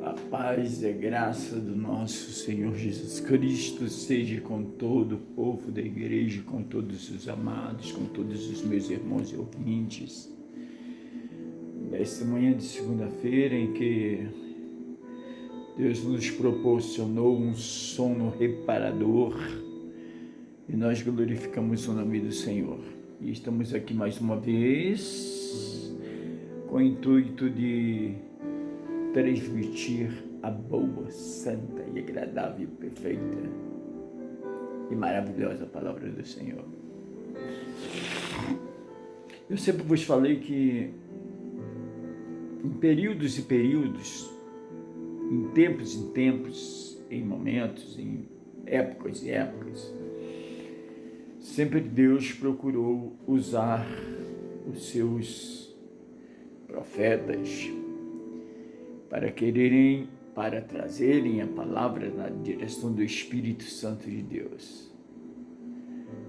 A paz e a graça do nosso Senhor Jesus Cristo seja com todo o povo da igreja, com todos os amados, com todos os meus irmãos e ouvintes. Nesta manhã de segunda-feira em que Deus nos proporcionou um sono reparador e nós glorificamos o nome do Senhor. E estamos aqui mais uma vez com o intuito de transmitir a boa, santa e agradável, perfeita e maravilhosa palavra do Senhor. Eu sempre vos falei que em períodos e períodos, em tempos, em momentos, em épocas e épocas, sempre Deus procurou usar os seus profetas para trazerem a palavra na direção do Espírito Santo de Deus.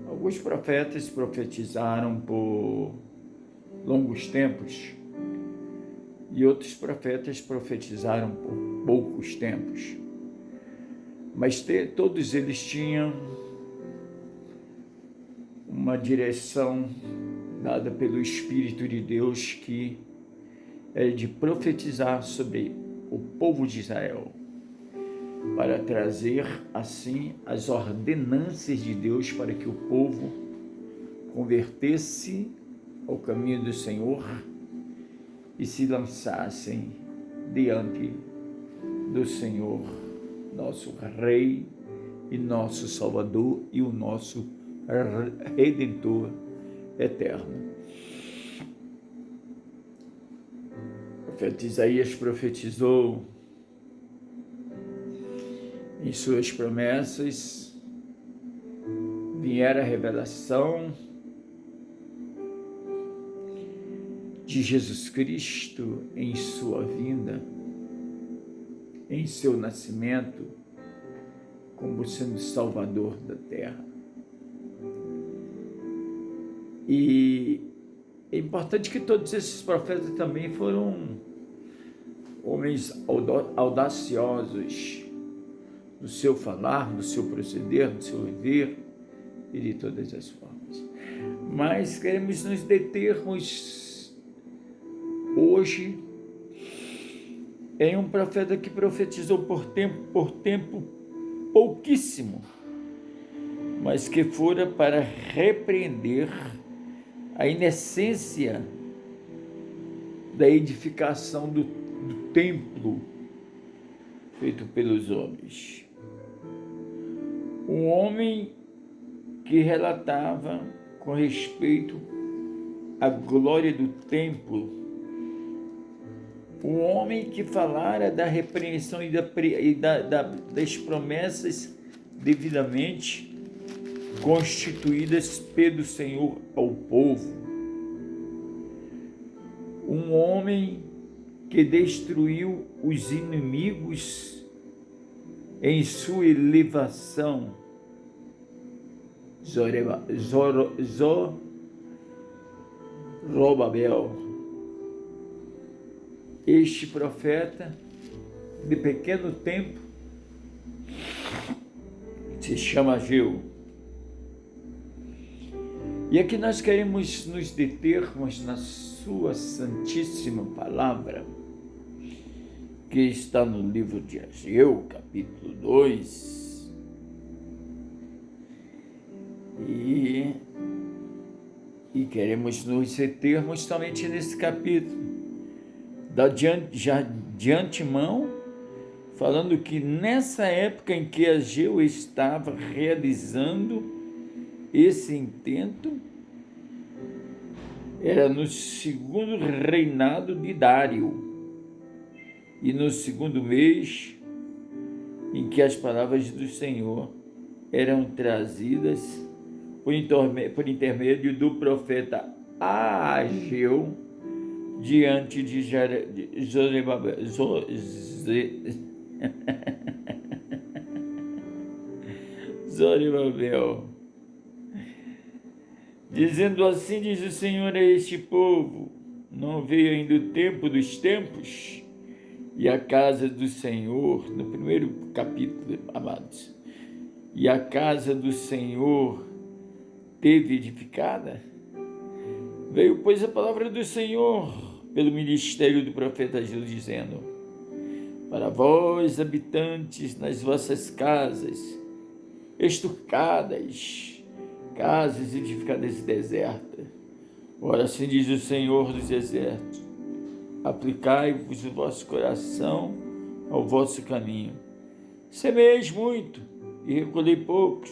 Alguns profetas profetizaram por longos tempos e outros profetas profetizaram por poucos tempos. Mas todos eles tinham uma direção dada pelo Espírito de Deus que é de profetizar sobre o povo de Israel, para trazer assim as ordenanças de Deus para que o povo convertesse ao caminho do Senhor e se lançassem diante do Senhor, nosso Rei e nosso Salvador e o nosso Redentor eterno. O profeta Isaías profetizou em suas promessas, viera a revelação de Jesus Cristo em sua vinda, em seu nascimento, como sendo Salvador da terra. E é importante que todos esses profetas também foram homens audaciosos no seu falar, no seu proceder, no seu viver e de todas as formas. Mas queremos nos determos hoje em um profeta que profetizou por tempo pouquíssimo, mas que fora para repreender a inocência da edificação do templo feito pelos homens. Um homem que relatava com respeito à glória do templo, um homem que falara da repreensão e das promessas devidamente constituídas pelo Senhor ao povo. Um homem que destruiu os inimigos em sua elevação. Zorobabel. Este profeta de pequeno tempo se chama Ageu. E aqui nós queremos nos determos na sua santíssima palavra, que está no livro de Ageu, capítulo 2. E queremos nos determos somente nesse capítulo, já de antemão, falando que nessa época em que Ageu estava realizando esse intento, era no segundo reinado de Dário, e no segundo mês em que as palavras do Senhor eram trazidas por intermédio do profeta Ageu diante de Zorobabel, dizendo assim: diz o Senhor a este povo, não veio ainda o tempo dos tempos, E a casa do Senhor, no primeiro capítulo, amados, e a casa do Senhor teve edificada. Veio, pois, a palavra do Senhor pelo ministério do profeta Ageu, dizendo: para vós, habitantes nas vossas casas, estucadas, casas edificadas e desertas, ora assim diz o Senhor dos exércitos: aplicai-vos o vosso coração ao vosso caminho. Semeis muito e recolhei poucos.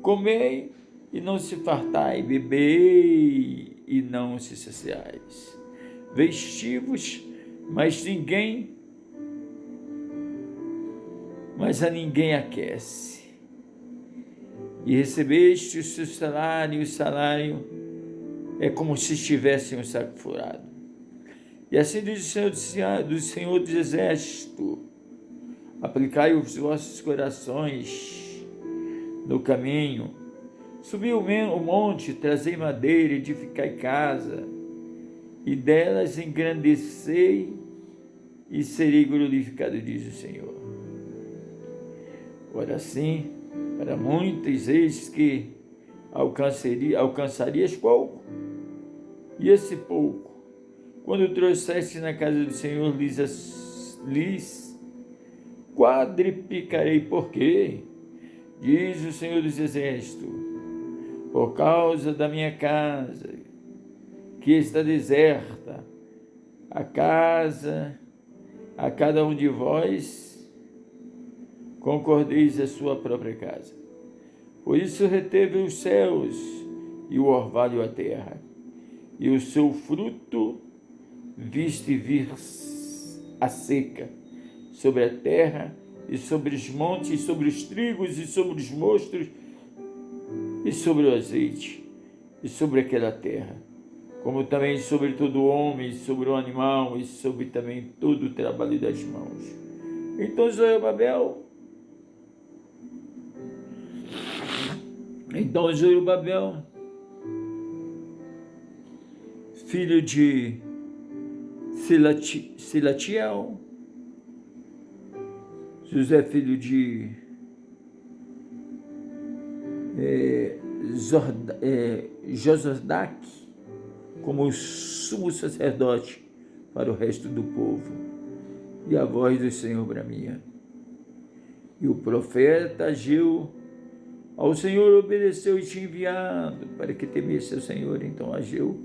Comei e não se fartai, bebei e não se saciais. Vestivos, mas a ninguém aquece. E recebeste o seu salário, e o salário é como se estivesse em um saco furado. E assim diz o Senhor dos Exércitos: aplicai os vossos corações no caminho, subi o monte, trazei madeira, edificai casa, e delas engrandecei, e serei glorificado, diz o Senhor. Ora sim, para muitos eis que alcançarias pouco, e esse pouco, quando trouxeste na casa do Senhor, lhes quadriplicarei. Por quê? Diz o Senhor dos Exércitos: por causa da minha casa, que está deserta, a casa, a cada um de vós, concordeis a sua própria casa. Por isso reteve os céus e o orvalho a terra, e o seu fruto viste vir a seca sobre a terra, e sobre os montes, e sobre os trigos, e sobre os mostros, e sobre o azeite, e sobre aquela terra, como também sobre todo homem, sobre o animal, e sobre também todo o trabalho das mãos. Então Zorobabel, filho de Silatiel, José, filho de Josadac, como sumo sacerdote para o resto do povo. E a voz do Senhor bramia. E o profeta Ageu ao Senhor obedeceu e tinha enviado para que temesse ao Senhor. Então Ageu,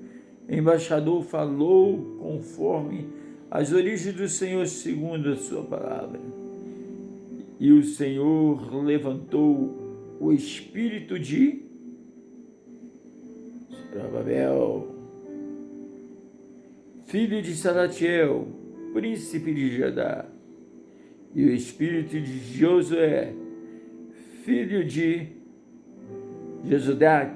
embaixador, falou conforme as origens do Senhor, segundo a sua palavra. E o Senhor levantou o espírito de Zorobabel, filho de Salatiel, príncipe de Judá, e o espírito de Josué, filho de Josudac,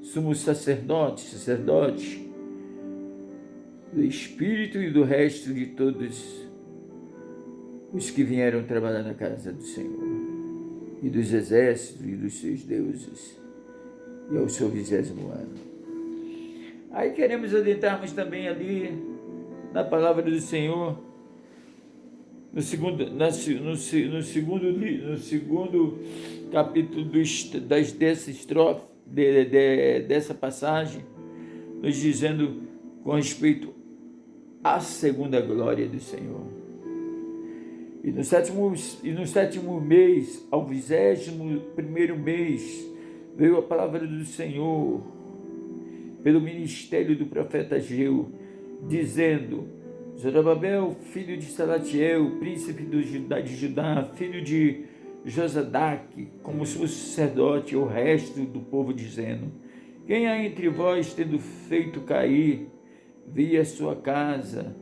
sumo sacerdote, do espírito e do resto de todos os que vieram trabalhar na casa do Senhor, e dos exércitos e dos seus deuses, e ao seu 20º ano. Aí queremos adentrarmos também ali na palavra do Senhor, no segundo capítulo dessa passagem, nos dizendo com respeito à segunda glória do Senhor. E no sétimo mês, ao 21º mês, veio a palavra do Senhor pelo ministério do profeta Ageu, dizendo: Zorobabel, filho de Salatiel, príncipe de Judá, filho de Josadac, como sumo sacerdote, o resto do povo, dizendo: quem há entre vós, tendo feito cair, vi a sua casa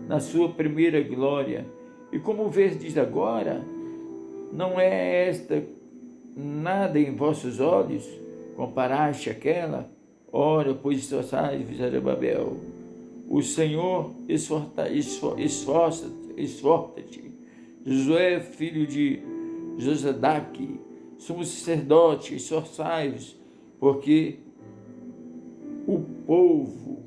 na sua primeira glória, e como verdes agora, não é esta nada em vossos olhos? Comparaste aquela? Ora, pois esforçai-vos, Zorobabel. O Senhor esforça-te. Josué, filho de Josadac, sumo sacerdote, esforçai-vos, porque o povo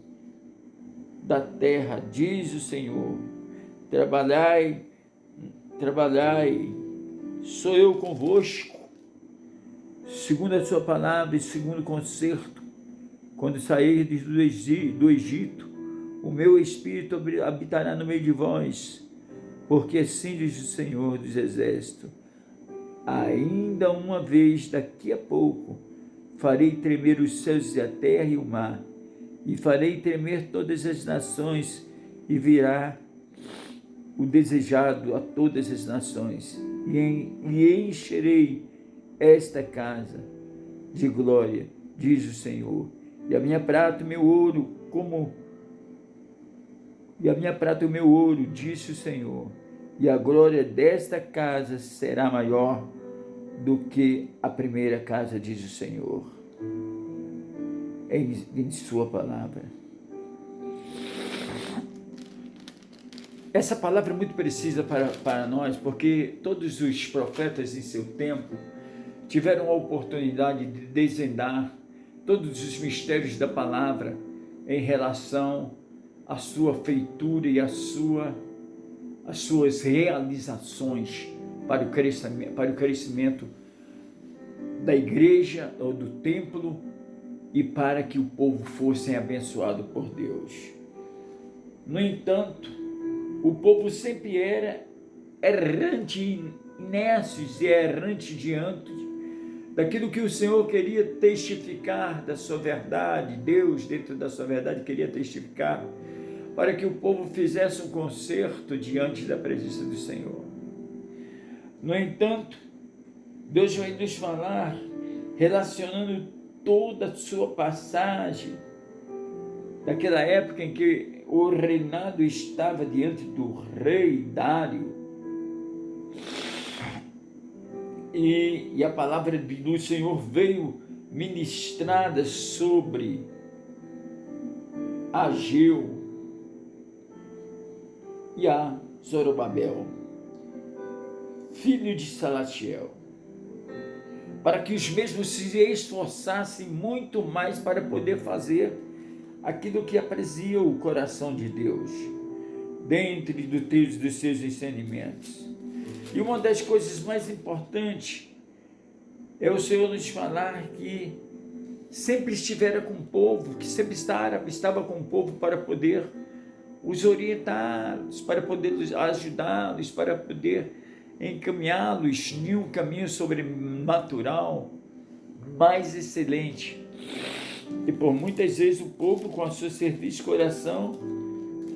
da terra, diz o Senhor, trabalhai, trabalhai, sou eu convosco, segundo a sua palavra e segundo o concerto. Quando sairdes do Egito, o meu Espírito habitará no meio de vós, porque assim diz o Senhor dos Exércitos: ainda uma vez, daqui a pouco, farei tremer os céus e a terra e o mar, e farei tremer todas as nações, e virá o desejado a todas as nações, e encherei esta casa de glória, diz o Senhor. E a minha prata e meu ouro, disse o Senhor, e a glória desta casa será maior do que a primeira casa, diz o Senhor, em sua palavra. Essa palavra é muito precisa para nós, porque todos os profetas em seu tempo tiveram a oportunidade de desvendar todos os mistérios da palavra em relação à sua feitura e as suas realizações para o crescimento da igreja ou do templo e para que o povo fosse abençoado por Deus. No entanto, o povo sempre era errante, inércios e errante diante daquilo que o Senhor queria testificar da sua verdade. Deus, dentro da sua verdade, queria testificar para que o povo fizesse um concerto diante da presença do Senhor. No entanto, Deus vai nos falar, relacionando toda a sua passagem, daquela época em que o reinado estava diante do rei Dário, e a palavra do Senhor veio ministrada sobre Ageu e a Zorobabel, filho de Salatiel, para que os mesmos se esforçassem muito mais para poder fazer aquilo que aprazia o coração de Deus, dentro dos seus ensinamentos. E uma das coisas mais importantes é o Senhor nos falar que sempre estivera com o povo, que sempre estava com o povo para poder os orientá-los, para poder ajudá-los, para poder encaminhá-los em um caminho sobrenatural mais excelente. E por muitas vezes o povo, com a sua serviço de coração,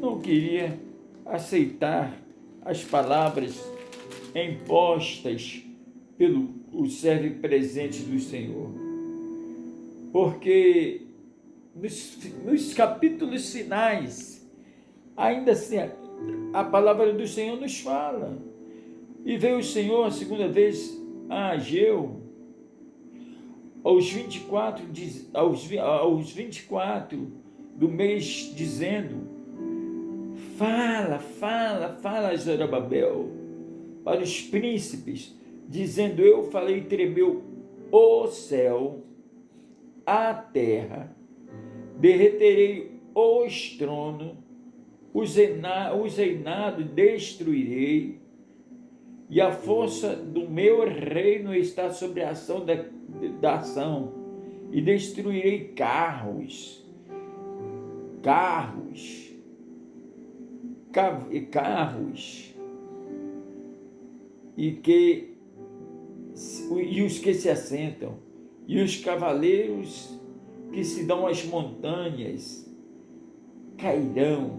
não queria aceitar as palavras impostas pelo servo presente do Senhor. Porque nos capítulos finais, ainda assim, a palavra do Senhor nos fala. E veio o Senhor a segunda vez a Ageu, aos 24 do mês, dizendo: fala, Zorobabel, para os príncipes, dizendo: eu falei, tremeu o céu, a terra, derreterei os tronos, os reinados destruirei, e a força do meu reino está sobre a ação da ação, e destruirei carros, e os que se assentam, e os cavaleiros que se dão às montanhas, cairão,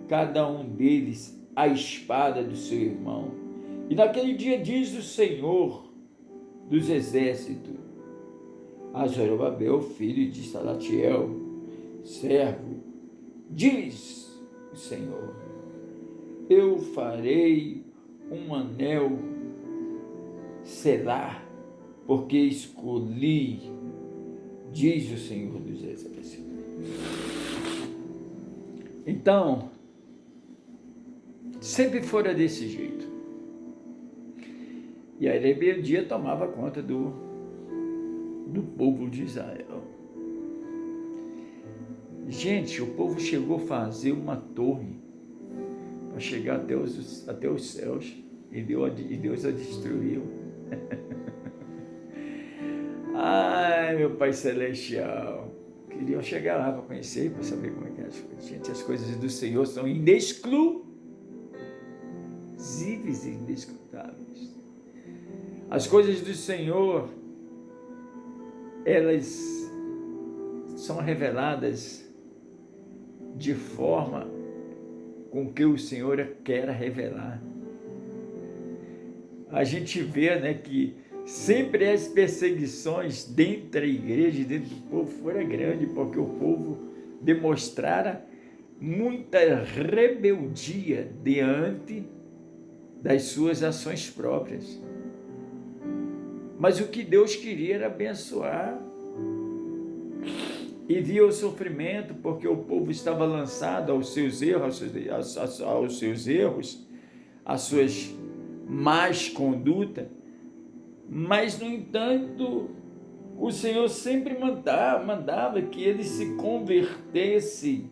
cada um deles, à espada do seu irmão. E naquele dia, diz o Senhor dos Exércitos a Zorobabel, filho de Salatiel, servo, diz o Senhor: eu farei um anel selar, porque escolhi, diz o Senhor dos Exércitos. Então, sempre fora desse jeito. E a rebeldia tomava conta do povo de Israel. Gente, o povo chegou a fazer uma torre para chegar até os céus, e Deus a destruiu. Ai, meu Pai Celestial, queriam chegar lá para conhecer, para saber como é que é as coisas. Gente, as coisas do Senhor são inexclusíveis e inescrutáveis. As coisas do Senhor, elas são reveladas de forma com que o Senhor quer revelar. A gente vê, né, que sempre as perseguições dentro da igreja, dentro do povo, foram grandes, porque o povo demonstrara muita rebeldia diante das suas ações próprias. Mas o que Deus queria era abençoar. E via o sofrimento, porque o povo estava lançado aos seus erros, às suas más condutas. Mas, no entanto, o Senhor sempre mandava que ele se convertesse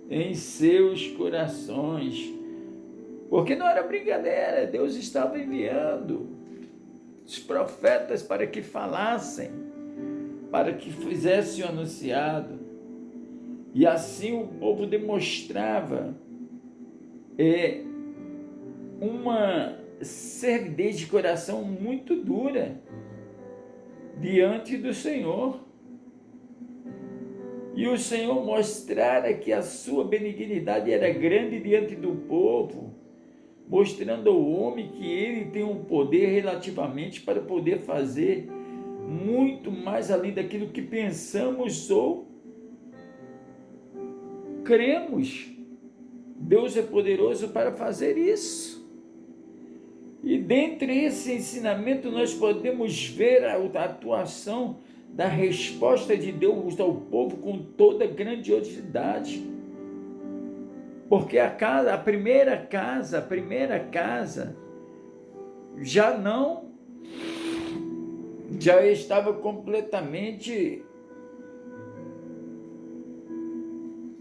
em seus corações. Porque não era brincadeira, Deus estava enviando os profetas para que falassem, para que fizessem o anunciado. E assim o povo demonstrava uma servidez de coração muito dura diante do Senhor. E o Senhor mostrara que a sua benignidade era grande diante do povo, mostrando ao homem que ele tem um poder relativamente para poder fazer muito mais além daquilo que pensamos ou cremos. Deus é poderoso para fazer isso. E dentre esse ensinamento nós podemos ver a atuação da resposta de Deus ao povo com toda grandiosidade. Porque a primeira casa já estava completamente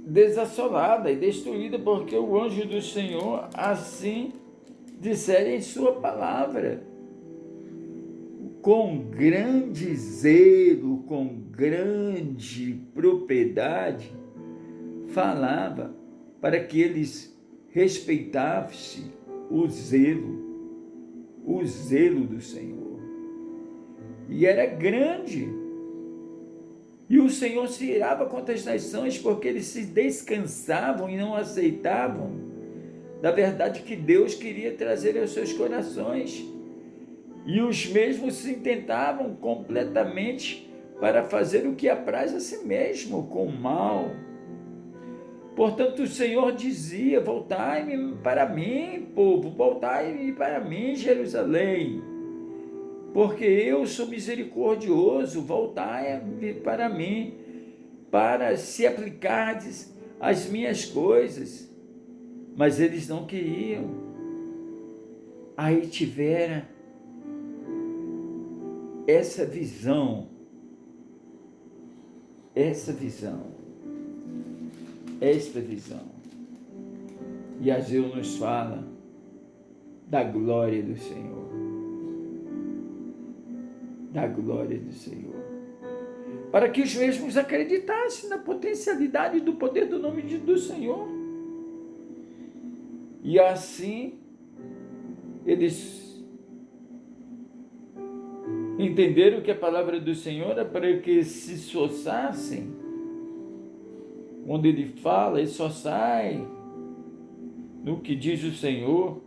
desassolada e destruída, porque o anjo do Senhor assim dissera em sua palavra, com grande zelo, com grande propriedade, falava para que eles respeitassem o zelo do Senhor. E era grande. E o Senhor se irava contra as nações, porque eles se descansavam e não aceitavam da verdade que Deus queria trazer aos seus corações. E os mesmos se intentavam completamente para fazer o que apraz a si mesmo, com o mal. Portanto, o Senhor dizia: voltai-me para mim, povo, voltai-me para mim, Jerusalém, porque eu sou misericordioso, voltai-me para mim, para se aplicardes às minhas coisas. Mas eles não queriam. Aí tivera esta visão. E Ageu nos fala da glória do Senhor. Da glória do Senhor. Para que os mesmos acreditassem na potencialidade do poder do nome do Senhor. E assim, eles entenderam que a palavra do Senhor é para que se esforçassem. Quando ele fala, ele só sai no que diz o Senhor.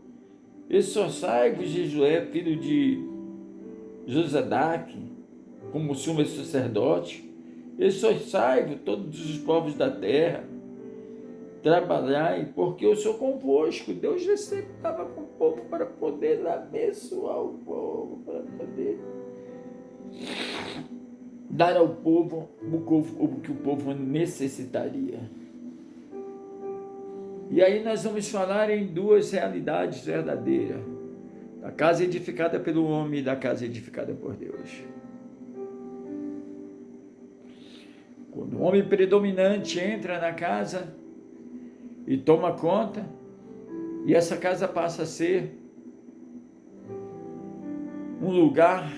Esforçai-vos, Josué, filho de Josadaque, como sumo sacerdote. Esforçai-vos, todos os povos da terra. Trabalhai, porque eu sou convosco. Deus já sempre estava com o povo para poder abençoar o povo, para poder dar ao povo o que o povo necessitaria. E aí nós vamos falar em duas realidades verdadeiras: da casa edificada pelo homem e da casa edificada por Deus. Quando o homem predominante entra na casa e toma conta, E essa casa passa a ser um lugar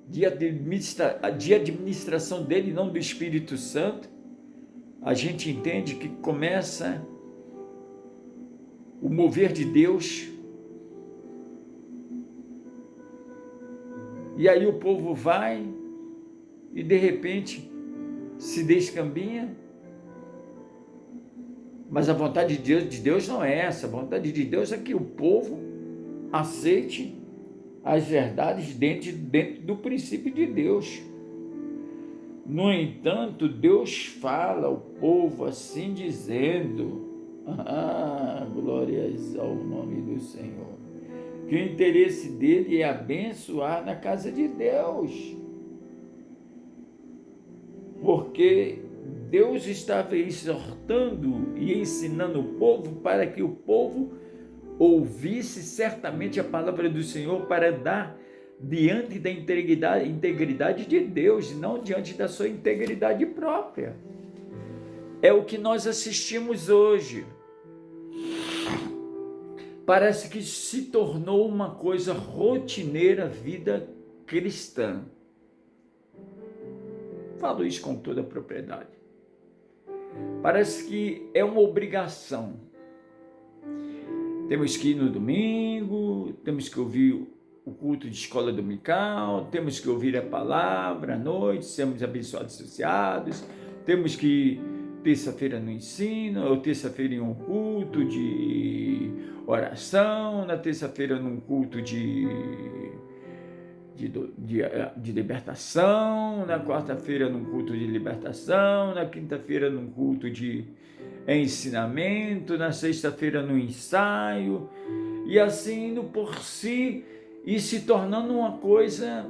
de administração dele, não do Espírito Santo. A gente entende que começa o mover de Deus. E aí o povo vai e de repente se descambinha. Mas a vontade de Deus não é essa. A vontade de Deus é que o povo aceite as verdades dentro do princípio de Deus. No entanto, Deus fala ao povo assim dizendo, glórias ao nome do Senhor, que o interesse dele é abençoar na casa de Deus, porque Deus estava exortando e ensinando o povo para que o povo ouvisse certamente a palavra do Senhor para dar diante da integridade de Deus e não diante da sua integridade própria. É o que nós assistimos hoje. Parece que se tornou uma coisa rotineira a vida cristã. Falo isso com toda a propriedade. Parece que é uma obrigação. Temos que ir no domingo, temos que ouvir o culto de escola dominical, temos que ouvir a palavra à noite, sermos abençoados e associados, temos que ir terça-feira no ensino, ou terça-feira em um culto de oração, na terça-feira num culto de libertação, na quarta-feira num culto de libertação, na quinta-feira num culto de ensinamento, na sexta-feira no ensaio, e assim indo por si e se tornando uma coisa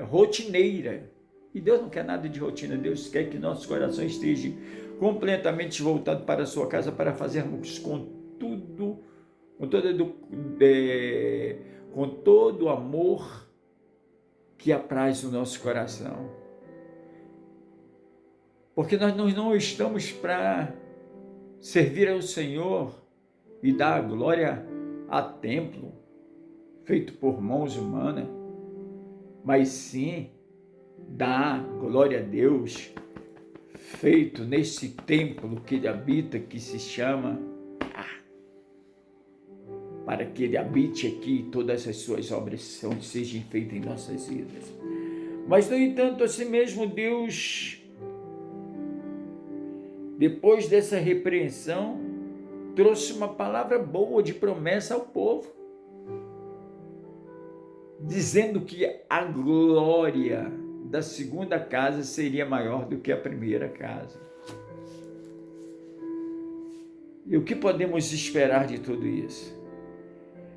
rotineira. E Deus não quer nada de rotina. Deus quer que nossos corações estejam completamente voltados para a sua casa, para fazermos com todo o amor que apraz o nosso coração. Porque nós não estamos para servir ao Senhor e dar a glória a templo feito por mãos humanas, mas sim dar glória a Deus feito nesse templo que ele habita, que se chama para que ele habite aqui e todas as suas obras sejam feitas em nossas vidas. Mas, no entanto, assim mesmo Deus, depois dessa repreensão, trouxe uma palavra boa de promessa ao povo, dizendo que a glória da segunda casa seria maior do que a primeira casa. E o que podemos esperar de tudo isso?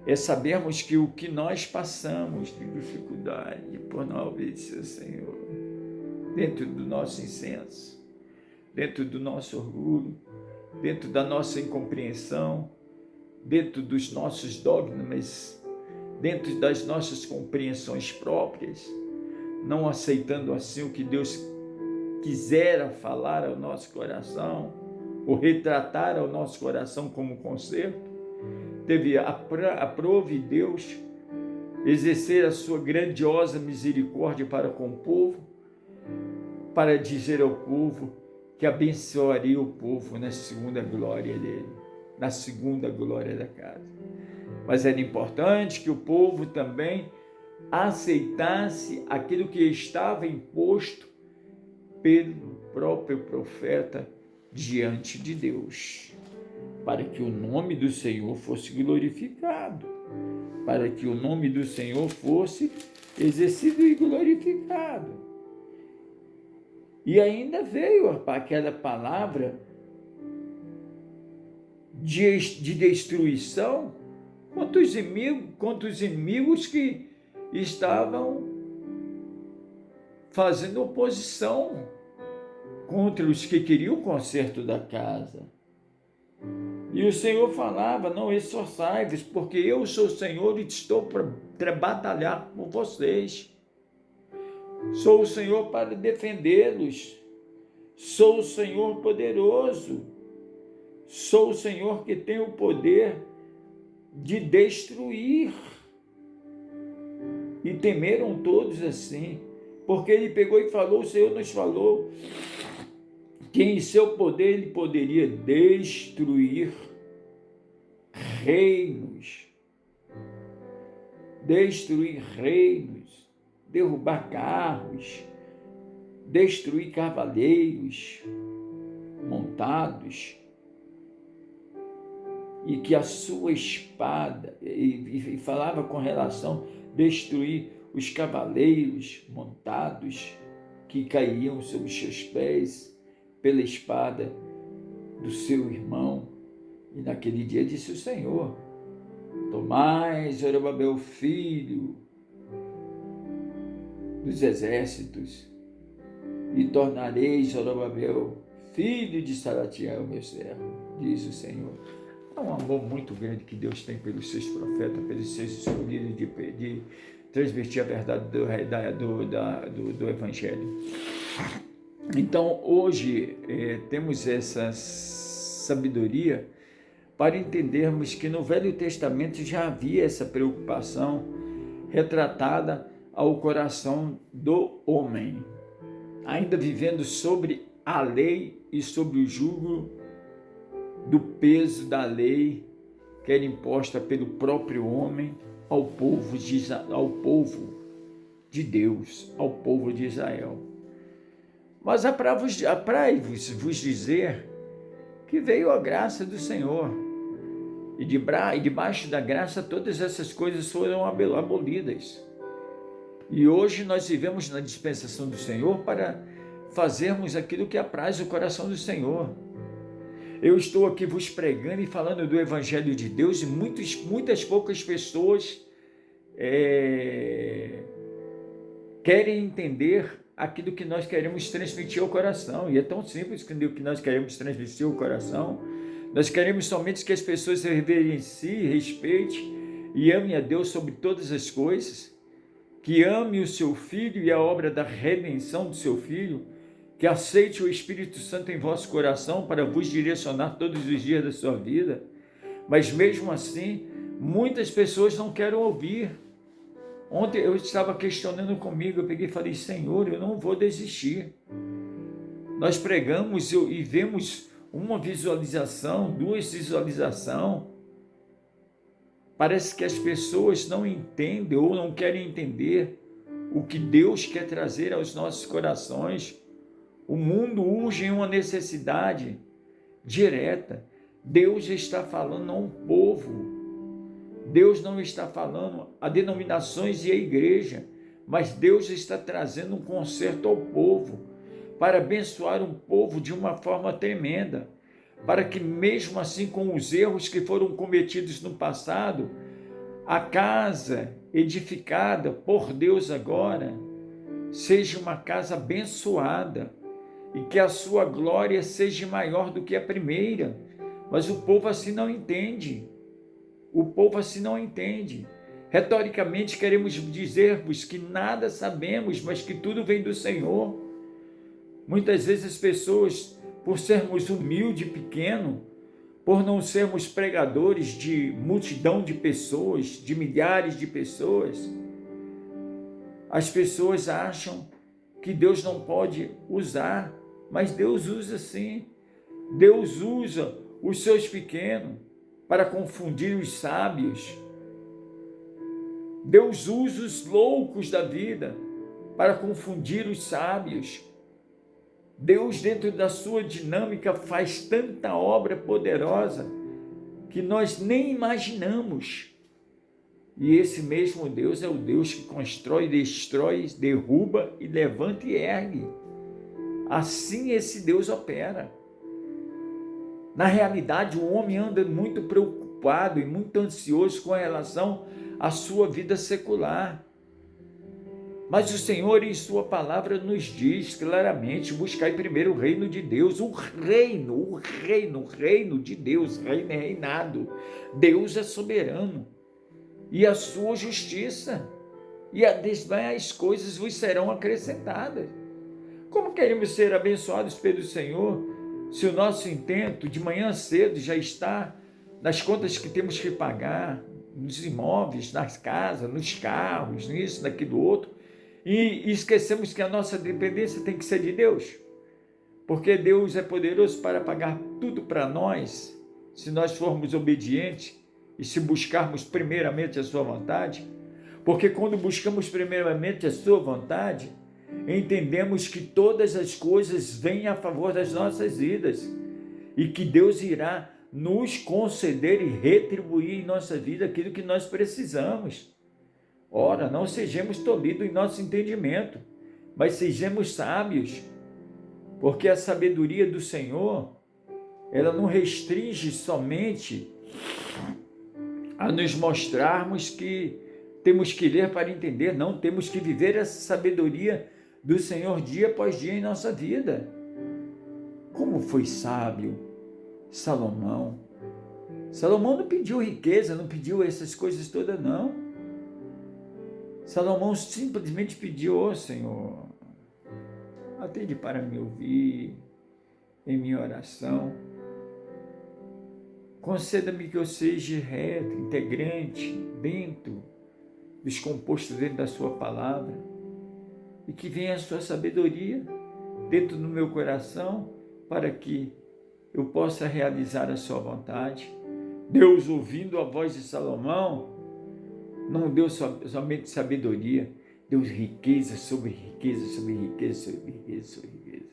É sabermos que o que nós passamos de dificuldade por não obedecer ao Senhor, dentro do nosso incenso, dentro do nosso orgulho, dentro da nossa incompreensão, dentro dos nossos dogmas, dentro das nossas compreensões próprias, não aceitando assim o que Deus quisera falar ao nosso coração, ou retratar ao nosso coração como conserto, teve aprove Deus exercer a sua grandiosa misericórdia para com o povo, para dizer ao povo que abençoaria o povo na segunda glória dele, na segunda glória da casa. Mas era importante que o povo também aceitasse aquilo que estava imposto pelo próprio profeta diante de Deus, para que o nome do Senhor fosse glorificado, para que o nome do Senhor fosse exercido e glorificado. E ainda veio aquela palavra de destruição contra os inimigos que estavam fazendo oposição contra os que queriam o conserto da casa. E o Senhor falava: não esforçai-vos, porque eu sou o Senhor e estou para batalhar por vocês. Sou o Senhor para defendê-los. Sou o Senhor poderoso. Sou o Senhor que tem o poder de destruir. E temeram todos assim, porque ele pegou e falou, o Senhor nos falou, que em seu poder ele poderia destruir reinos, derrubar carros, destruir cavaleiros montados, e que a sua espada, e falava com relação a destruir os cavaleiros montados que caíam sobre os seus pés pela espada do seu irmão. E naquele dia disse o Senhor: tomai Zorobabel, filho dos exércitos, e tornarei Zorobabel, filho de Salatiel, meu servo, diz o Senhor. É um amor muito grande que Deus tem pelos seus profetas, pelos seus escolhidos, de transmitir a verdade do Evangelho. Então, hoje, temos essa sabedoria para entendermos que no Velho Testamento já havia essa preocupação retratada ao coração do homem, ainda vivendo sobre a lei e sobre o jugo do peso da lei que era imposta pelo próprio homem ao povo de Deus, ao povo de Israel. Mas aprai-vos dizer que veio a graça do Senhor, e debaixo da graça todas essas coisas foram abolidas. E hoje nós vivemos na dispensação do Senhor para fazermos aquilo que apraz o coração do Senhor. Eu estou aqui vos pregando e falando do Evangelho de Deus, e muitas poucas pessoas querem entender aquilo que nós queremos transmitir ao coração. E é tão simples que o que nós queremos transmitir ao coração. Nós queremos somente que as pessoas reverenciem, respeitem e amem a Deus sobre todas as coisas, que ame o seu Filho e a obra da redenção do seu Filho, que aceite o Espírito Santo em vosso coração para vos direcionar todos os dias da sua vida. Mas mesmo assim, muitas pessoas não querem ouvir. Ontem eu estava questionando comigo, eu peguei e falei: Senhor, eu não vou desistir. Nós pregamos e vemos uma visualização, duas visualizações. Parece que as pessoas não entendem ou não querem entender o que Deus quer trazer aos nossos corações. O mundo urge em uma necessidade direta. Deus está falando a um povo. Deus não está falando a denominações e a igreja, mas Deus está trazendo um conserto ao povo, para abençoar um povo de uma forma tremenda, para que mesmo assim, com os erros que foram cometidos no passado, a casa edificada por Deus agora seja uma casa abençoada, e que a sua glória seja maior do que a primeira. Mas o povo assim não entende. O povo assim não entende. Retoricamente queremos dizer-vos que nada sabemos, mas que tudo vem do Senhor. Muitas vezes as pessoas, por sermos humildes e pequenos, por não sermos pregadores de multidão de pessoas, de milhares de pessoas, as pessoas acham que Deus não pode usar, mas Deus usa sim. Deus usa os seus pequenos para confundir os sábios. Deus usa os loucos da vida para confundir os sábios. Deus, dentro da sua dinâmica, faz tanta obra poderosa que nós nem imaginamos. E esse mesmo Deus é o Deus que constrói, destrói, derruba e levanta e ergue. Assim esse Deus opera. Na realidade, o homem anda muito preocupado e muito ansioso com relação à sua vida secular. Mas o Senhor, em sua palavra, nos diz claramente: buscai primeiro o reino de Deus, o reino de Deus. Reino é reinado. Deus é soberano. E a sua justiça. E as demais coisas vos serão acrescentadas. Como queremos ser abençoados pelo Senhor se o nosso intento de manhã cedo já está nas contas que temos que pagar, nos imóveis, nas casas, nos carros, nisso, naquilo outro, e esquecemos que a nossa dependência tem que ser de Deus? Porque Deus é poderoso para pagar tudo para nós, se nós formos obedientes e se buscarmos primeiramente a sua vontade. Porque quando buscamos primeiramente a sua vontade, entendemos que todas as coisas vêm a favor das nossas vidas e que Deus irá nos conceder e retribuir em nossa vida aquilo que nós precisamos. Ora, não sejamos tolhidos em nosso entendimento, mas sejamos sábios, porque a sabedoria do Senhor, ela não restringe somente a nos mostrarmos que temos que ler para entender, não, temos que viver essa sabedoria do Senhor dia após dia em nossa vida. Como foi sábio Salomão. Salomão não pediu riqueza, não pediu essas coisas todas, não. Salomão simplesmente pediu: ó Senhor, atende para me ouvir em minha oração. Conceda-me que eu seja reto, integrante, dentro, descomposto dentro da sua palavra, e que venha a sua sabedoria dentro do meu coração, para que eu possa realizar a sua vontade. Deus, ouvindo a voz de Salomão, não deu somente sabedoria, deu riqueza sobre riqueza, sobre riqueza, sobre riqueza, sobre riqueza.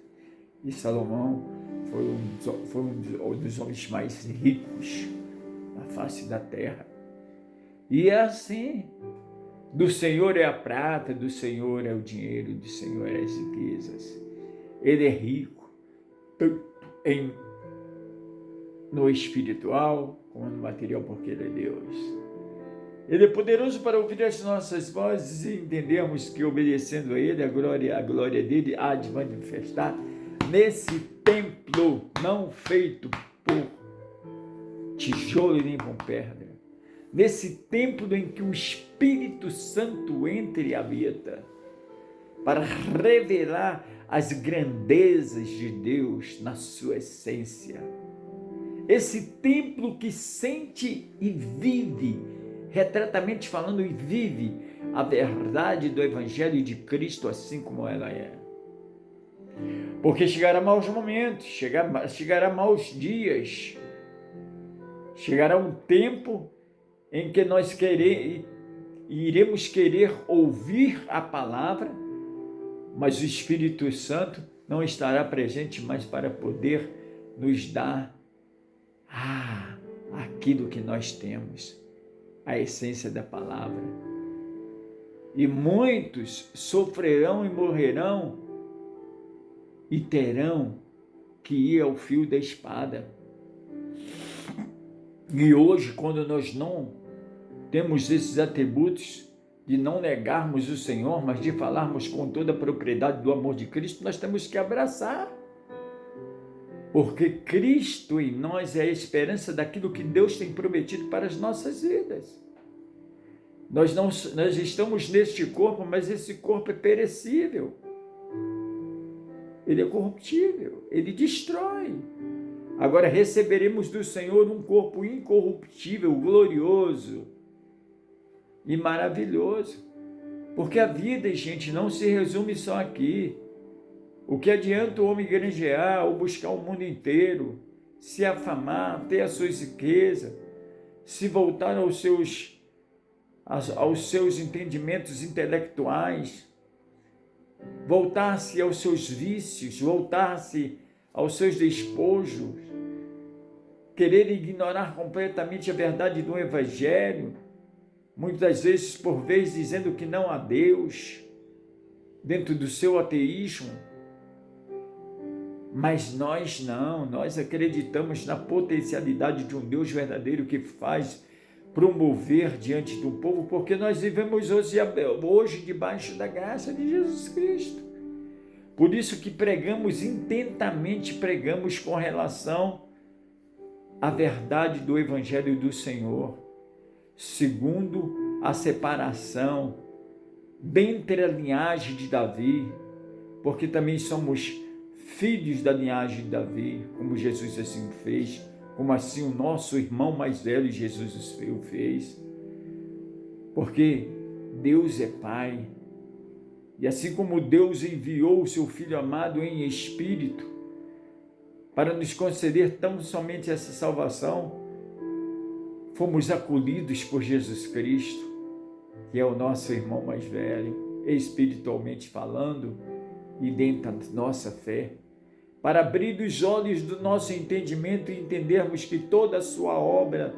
E Salomão foi um dos homens mais ricos na face da terra. E é assim: do Senhor é a prata, do Senhor é o dinheiro, do Senhor é as riquezas. Ele é rico, tanto no espiritual como no material, porque Ele é Deus. Ele é poderoso para ouvir as nossas vozes e entendermos que, obedecendo a Ele, a glória dele há de manifestar nesse templo não feito por tijolo nem por pedra, nesse templo em que o Espírito Santo entra e habita, para revelar as grandezas de Deus na sua essência. Esse templo que sente e vive, retratamente falando, e vive a verdade do Evangelho de Cristo assim como ela é. Porque chegará maus momentos, chegará maus dias, chegará um tempo em que nós iremos querer ouvir a palavra, mas o Espírito Santo não estará presente mais para poder nos dar aquilo que nós temos, a essência da palavra. E muitos sofrerão e morrerão e terão que ir ao fio da espada. E hoje, quando nós não temos esses atributos de não negarmos o Senhor, mas de falarmos com toda a propriedade do amor de Cristo, nós temos que abraçar. Porque Cristo em nós é a esperança daquilo que Deus tem prometido para as nossas vidas. Nós estamos neste corpo, mas esse corpo é perecível. Ele é corruptível, ele destrói. Agora receberemos do Senhor um corpo incorruptível, glorioso e maravilhoso. Porque a vida, gente, não se resume só aqui. O que adianta o homem granjear ou buscar o mundo inteiro, se afamar, ter as suas riquezas, se voltar aos seus entendimentos intelectuais, voltar-se aos seus vícios, voltar-se aos seus despojos, querer ignorar completamente a verdade do Evangelho, muitas vezes, por vezes, dizendo que não há Deus, dentro do seu ateísmo. Mas nós não, nós acreditamos na potencialidade de um Deus verdadeiro que faz promover diante do povo, porque nós vivemos hoje debaixo da graça de Jesus Cristo. Por isso que pregamos intensamente, pregamos com relação à verdade do Evangelho do Senhor, segundo a separação dentre a linhagem de Davi, porque também somos filhos da linhagem de Davi, como Jesus assim fez, como assim o nosso irmão mais velho, Jesus o fez. Porque Deus é Pai, e assim como Deus enviou o seu Filho amado em Espírito, para nos conceder tão somente essa salvação, fomos acolhidos por Jesus Cristo, que é o nosso irmão mais velho, espiritualmente falando, e dentro da nossa fé, para abrir os olhos do nosso entendimento e entendermos que toda a sua obra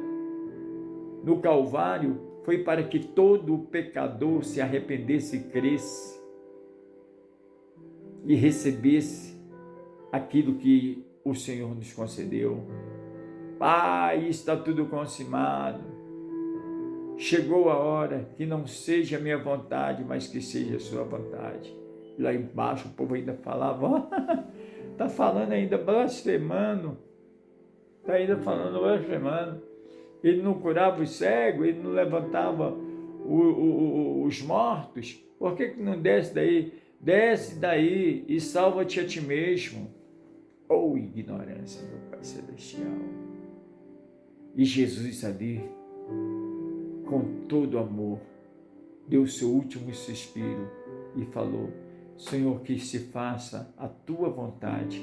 no Calvário foi para que todo pecador se arrependesse e cresce e recebesse aquilo que o Senhor nos concedeu. Pai, está tudo consumado. Chegou a hora que não seja a minha vontade, mas que seja a sua vontade. Lá embaixo o povo ainda falava, está falando ainda blasfemando, está ainda falando blasfemando. Ele não curava os cegos, ele não levantava os mortos. Por que não desce daí? Desce daí e salva-te a ti mesmo. Oh, ignorância, meu Pai Celestial. E Jesus ali, com todo amor, deu seu último suspiro e falou: Senhor, que se faça a tua vontade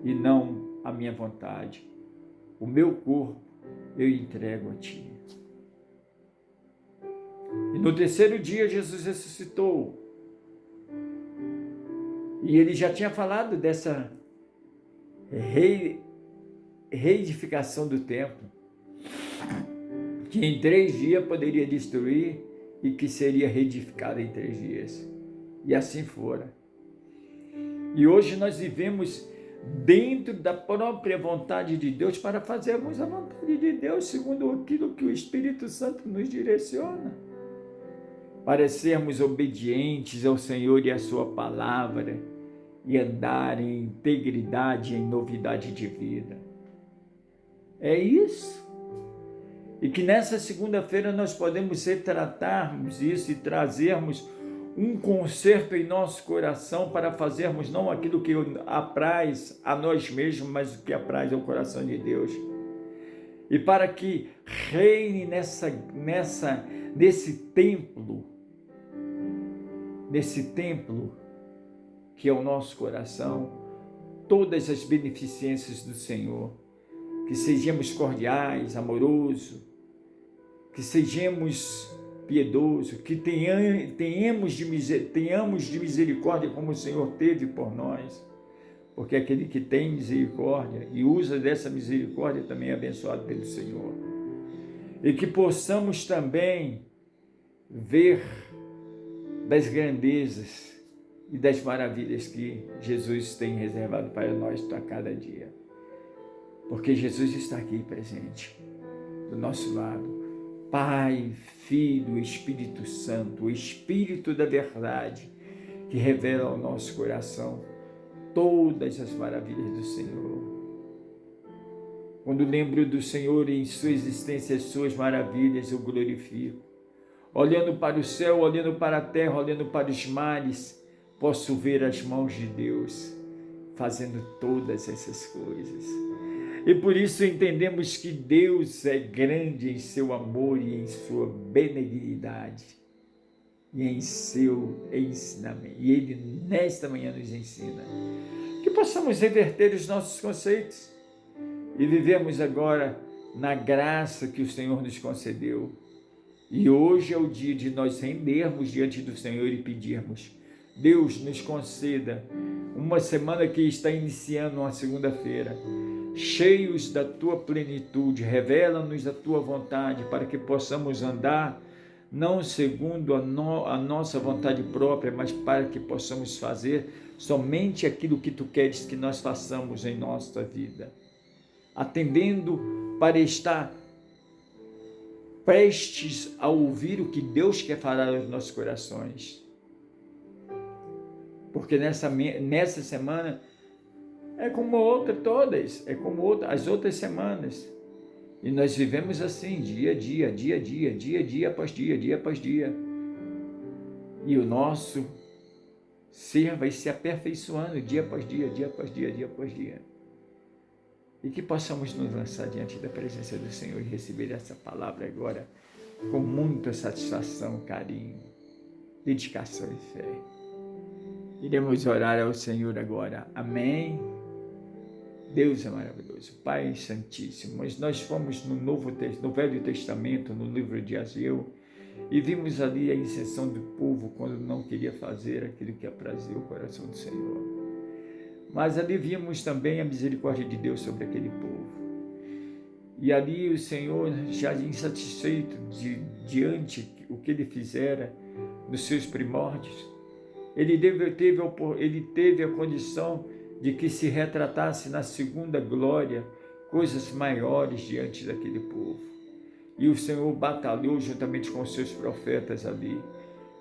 e não a minha vontade. O meu corpo eu entrego a ti. E no terceiro dia Jesus ressuscitou. E ele já tinha falado dessa reedificação do templo, que em 3 dias poderia destruir e que seria reedificado em 3 dias. E assim fora. E hoje nós vivemos dentro da própria vontade de Deus para fazermos a vontade de Deus segundo aquilo que o Espírito Santo nos direciona. Para sermos obedientes ao Senhor e à sua palavra e andar em integridade e em novidade de vida. É isso. E que nessa segunda-feira nós podemos retratarmos isso e trazermos um conserto em nosso coração para fazermos não aquilo que apraz a nós mesmos, mas o que apraz ao coração de Deus. E para que reine nesse templo que é o nosso coração, todas as beneficências do Senhor, que sejamos cordiais, amorosos, que sejamos piedosos, que tenhamos de misericórdia como o Senhor teve por nós, porque aquele que tem misericórdia e usa dessa misericórdia também é abençoado pelo Senhor. E que possamos também ver das grandezas e das maravilhas que Jesus tem reservado para nós a cada dia. Porque Jesus está aqui presente, do nosso lado. Pai, Filho, Espírito Santo, o Espírito da verdade, que revela ao nosso coração todas as maravilhas do Senhor. Quando lembro do Senhor em sua existência, as suas maravilhas, eu glorifico. Olhando para o céu, olhando para a terra, olhando para os mares, posso ver as mãos de Deus fazendo todas essas coisas. E por isso entendemos que Deus é grande em seu amor e em sua benignidade e em seu ensinamento. E Ele nesta manhã nos ensina que possamos reverter os nossos conceitos e vivemos agora na graça que o Senhor nos concedeu. E hoje é o dia de nós rendermos diante do Senhor e pedirmos: Deus, nos conceda uma semana que está iniciando uma segunda-feira, cheios da Tua plenitude, revela-nos a Tua vontade para que possamos andar não segundo a nossa vontade própria, mas para que possamos fazer somente aquilo que Tu queres que nós façamos em nossa vida, atendendo para estar prestes a ouvir o que Deus quer falar aos nossos corações. Porque nessa semana é como todas, é como as outras semanas. E nós vivemos assim, dia a dia após dia. E o nosso Sirva e se aperfeiçoando dia após dia, dia após dia, dia após dia. E que possamos nos lançar diante da presença do Senhor e receber essa palavra agora com muita satisfação, carinho, dedicação e fé. Iremos orar ao Senhor agora. Amém? Deus é maravilhoso. Pai Santíssimo, nós fomos no Velho Testamento, no livro de Ageu, e vimos ali a inserção do povo quando não queria fazer aquilo que aprazia o coração do Senhor. Mas ali vimos também a misericórdia de Deus sobre aquele povo. E ali o Senhor, já insatisfeito diante o que ele fizera nos seus primórdios, ele teve a condição de que se retratasse na segunda glória coisas maiores diante daquele povo. E o Senhor batalhou juntamente com os seus profetas ali.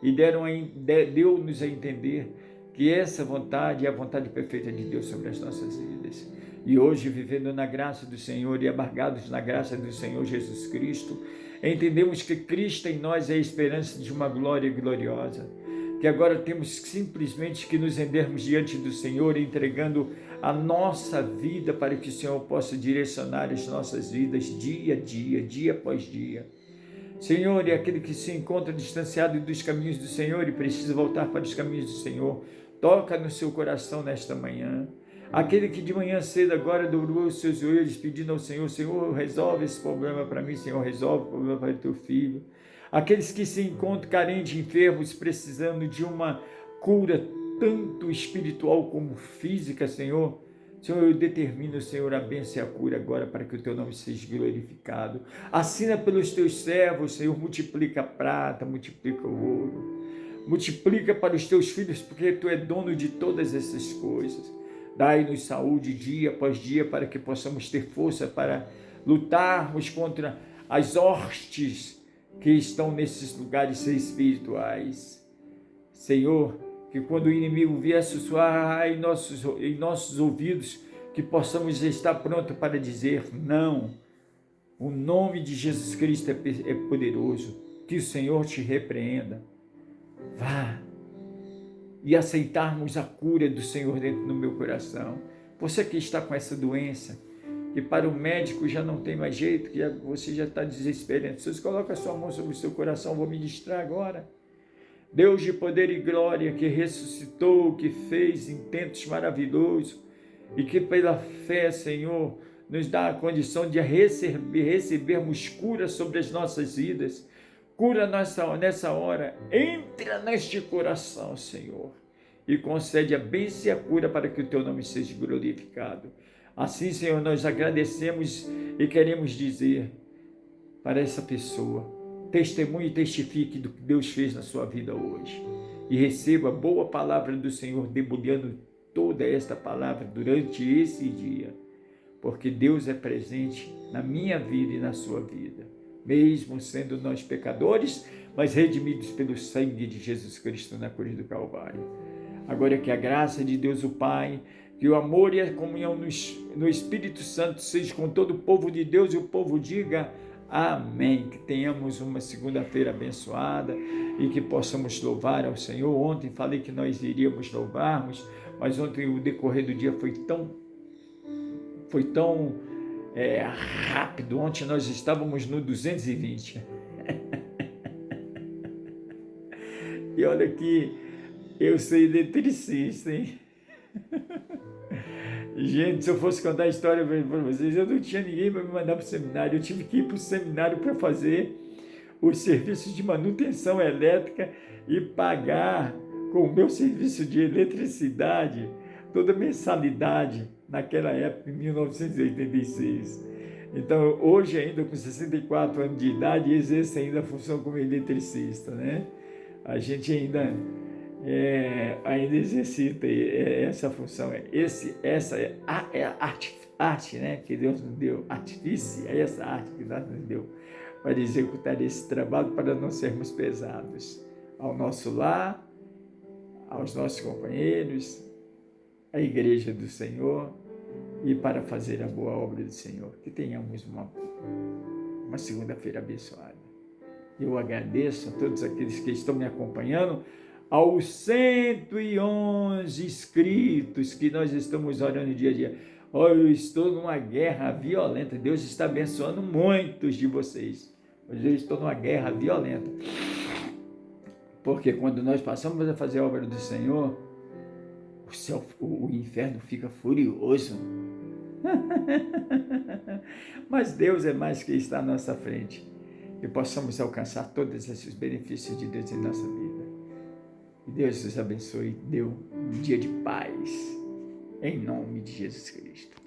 E deu-nos a entender que essa vontade é a vontade perfeita de Deus sobre as nossas vidas. E hoje, vivendo na graça do Senhor e abargados na graça do Senhor Jesus Cristo, entendemos que Cristo em nós é a esperança de uma glória gloriosa. Que agora temos simplesmente que nos rendermos diante do Senhor, entregando a nossa vida para que o Senhor possa direcionar as nossas vidas dia a dia, dia após dia. Senhor, é aquele que se encontra distanciado dos caminhos do Senhor e precisa voltar para os caminhos do Senhor. Toca no seu coração nesta manhã. Aquele que de manhã cedo agora dobrou os seus joelhos pedindo ao Senhor, Senhor, resolve esse problema para mim, Senhor, resolve o problema para o teu filho. Aqueles que se encontram carentes, enfermos, precisando de uma cura tanto espiritual como física, Senhor. Senhor, eu determino, Senhor, a bênção e a cura agora para que o teu nome seja glorificado. Assina pelos teus servos, Senhor, multiplica a prata, multiplica o ouro. Multiplica para os teus filhos, porque tu é dono de todas essas coisas. Dai-nos saúde dia após dia para que possamos ter força para lutarmos contra as hostes que estão nesses lugares espirituais. Senhor, que quando o inimigo vier sussurrar em nossos ouvidos, que possamos estar prontos para dizer não. O nome de Jesus Cristo é poderoso. Que o Senhor te repreenda. Vá. E aceitarmos a cura do Senhor dentro do meu coração. Você que está com essa doença, que para o médico já não tem mais jeito, que você já está desesperado. Você coloca a sua mão sobre o seu coração, vou ministrar agora. Deus de poder e glória, que ressuscitou, que fez intentos maravilhosos e que pela fé, Senhor, nos dá a condição de recebermos cura sobre as nossas vidas. Cura nessa hora, entra neste coração, Senhor, e concede a bênção e a cura para que o teu nome seja glorificado. Assim, Senhor, nós agradecemos e queremos dizer para essa pessoa, testemunhe e testifique do que Deus fez na sua vida hoje. E receba a boa palavra do Senhor, debulhando toda esta palavra durante esse dia. Porque Deus é presente na minha vida e na sua vida. Mesmo sendo nós pecadores, mas redimidos pelo sangue de Jesus Cristo na cruz do Calvário. Agora que a graça de Deus o Pai, que o amor e a comunhão no Espírito Santo seja com todo o povo de Deus e o povo diga amém. Que tenhamos uma segunda-feira abençoada e que possamos louvar ao Senhor. Ontem falei que nós iríamos louvarmos, mas ontem o decorrer do dia foi tão rápido. Ontem nós estávamos no 220. E olha que eu sou eletricista, hein? Gente, se eu fosse contar a história para vocês, eu não tinha ninguém para me mandar para o seminário. Eu tive que ir para o seminário para fazer os serviços de manutenção elétrica e pagar com o meu serviço de eletricidade toda a mensalidade naquela época, em 1986. Então, hoje ainda com 64 anos de idade, exerce ainda a função como eletricista, né? A gente ainda exercita essa função. Essa é a arte, né, que Deus nos deu, artifício, é essa arte que Deus nos deu para executar esse trabalho, para não sermos pesados ao nosso lar, aos nossos companheiros, à igreja do Senhor e para fazer a boa obra do Senhor. Que tenhamos uma segunda-feira abençoada. Eu agradeço a todos aqueles que estão me acompanhando. aos 111 inscritos que nós estamos orando dia a dia. Oh, eu estou numa guerra violenta. Deus está abençoando muitos de vocês. Mas eu estou numa guerra violenta. Porque quando nós passamos a fazer a obra do Senhor, o inferno fica furioso. Mas Deus é mais que está à nossa frente. E possamos alcançar todos esses benefícios de Deus em nossa vida. E Deus nos abençoe e dê um dia de paz. Em nome de Jesus Cristo.